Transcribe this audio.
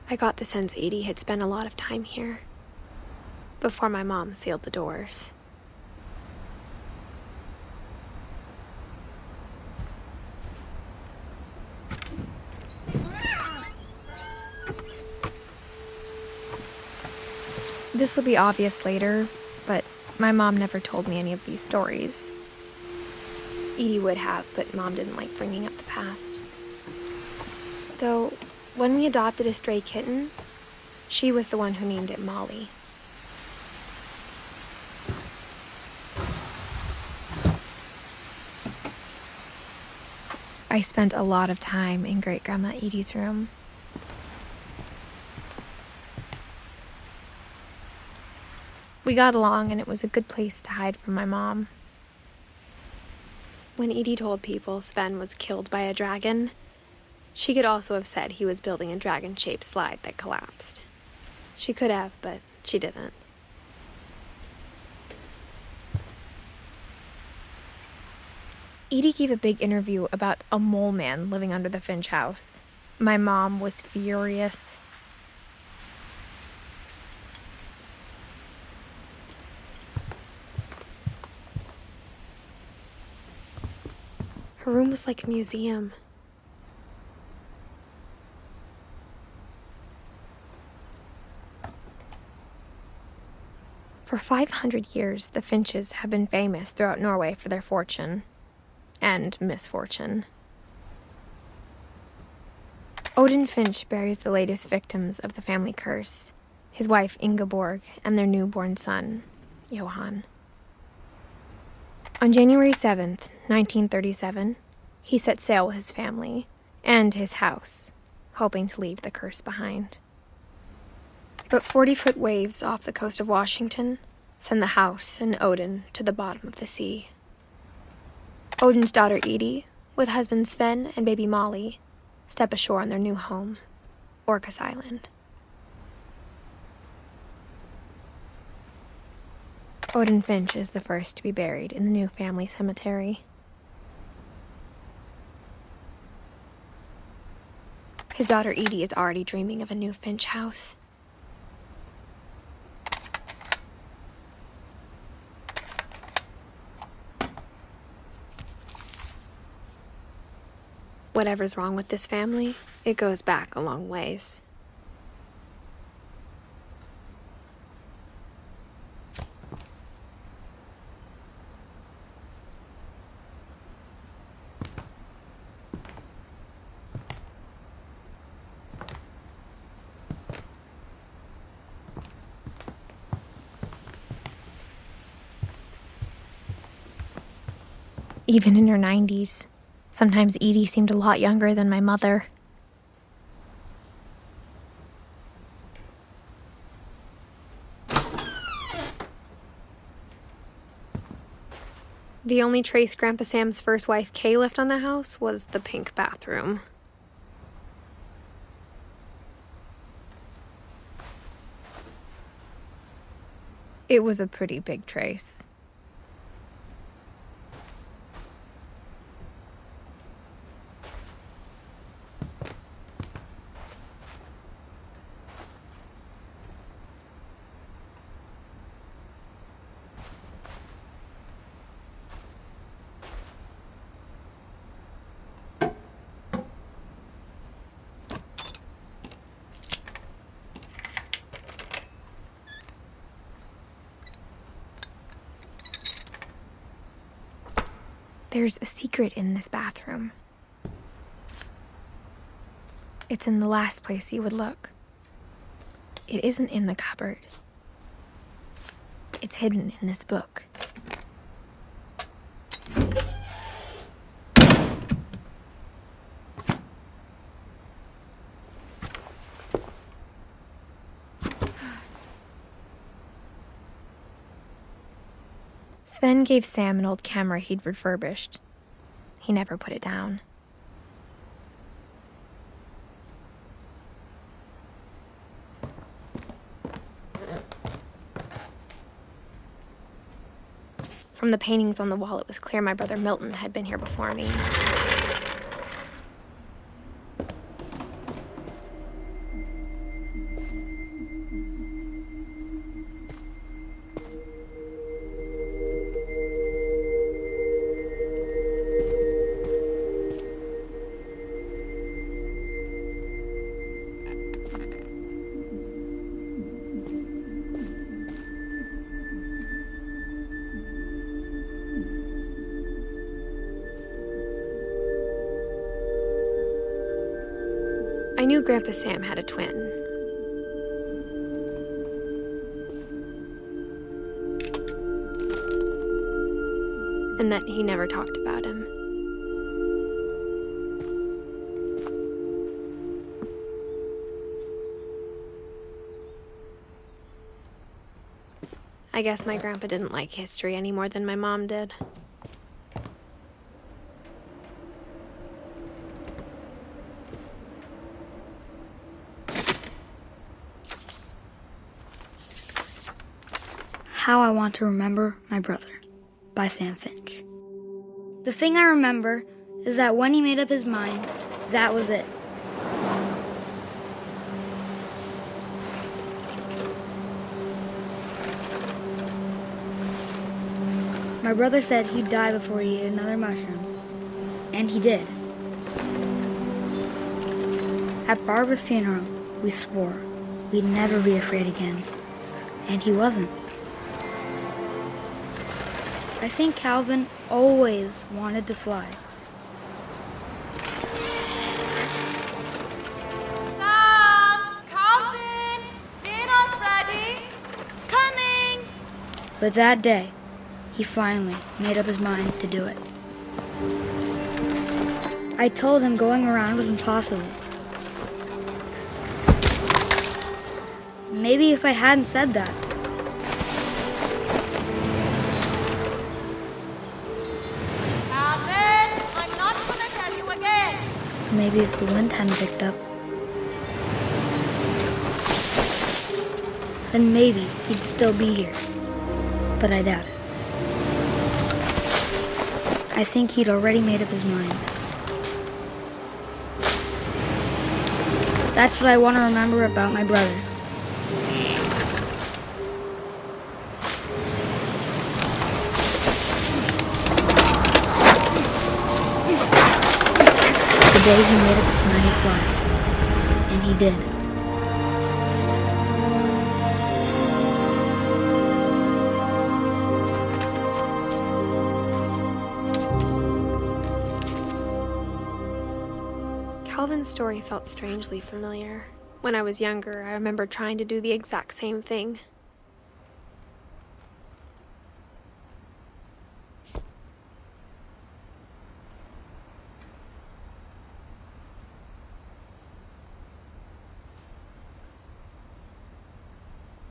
I got the sense Edie had spent a lot of time here, before my mom sealed the doors. This will be obvious later, but my mom never told me any of these stories. Edie would have, but Mom didn't like bringing up the past. Though, when we adopted a stray kitten, she was the one who named it Molly. I spent a lot of time in Great-Grandma Edie's room. We got along, and it was a good place to hide from my mom. When Edie told people Sven was killed by a dragon, she could also have said he was building a dragon-shaped slide that collapsed. She could have, but she didn't. Edie gave a big interview about a mole man living under the Finch house. My mom was furious. Her room was like a museum. For 500 years, the Finches have been famous throughout Norway for their fortune and misfortune. Odin Finch buries the latest victims of the family curse, his wife Ingeborg and their newborn son, Johan. On January 7th, 1937, he set sail with his family and his house, hoping to leave the curse behind. But 40-foot waves off the coast of Washington send the house and Odin to the bottom of the sea. Odin's daughter Edie, with husband Sven and baby Molly, step ashore on their new home, Orcas Island. Odin Finch is the first to be buried in the new family cemetery. His daughter Edie is already dreaming of a new Finch house. Whatever's wrong with this family, it goes back a long ways. Even in her 90s, sometimes Edie seemed a lot younger than my mother. The only trace Grandpa Sam's first wife Kay left on the house was the pink bathroom. It was a pretty big trace. There's a secret in this bathroom. It's in the last place you would look. It isn't in the cupboard. It's hidden in this book. Sven gave Sam an old camera he'd refurbished. He never put it down. From the paintings on the wall, it was clear my brother Milton had been here before me. I knew Grandpa Sam had a twin. And that he never talked about him. I guess my grandpa didn't like history any more than my mom did. How I Want to Remember My Brother by Sam Finch. The thing I remember is that when he made up his mind, that was it. My brother said he'd die before he ate another mushroom, and he did. At Barbara's funeral, we swore we'd never be afraid again, and he wasn't. I think Calvin always wanted to fly. Sam! Calvin! Dinner's ready! Coming! But that day, he finally made up his mind to do it. I told him going around was impossible. Maybe if I hadn't said that. Calvin! I'm not gonna tell you again! Maybe if the wind hadn't picked up, then maybe he'd still be here. But I doubt it. I think he'd already made up his mind. That's what I want to remember about my brother. The day he made up his mind to fly. And he did. Calvin's story felt strangely familiar. When I was younger, I remember trying to do the exact same thing.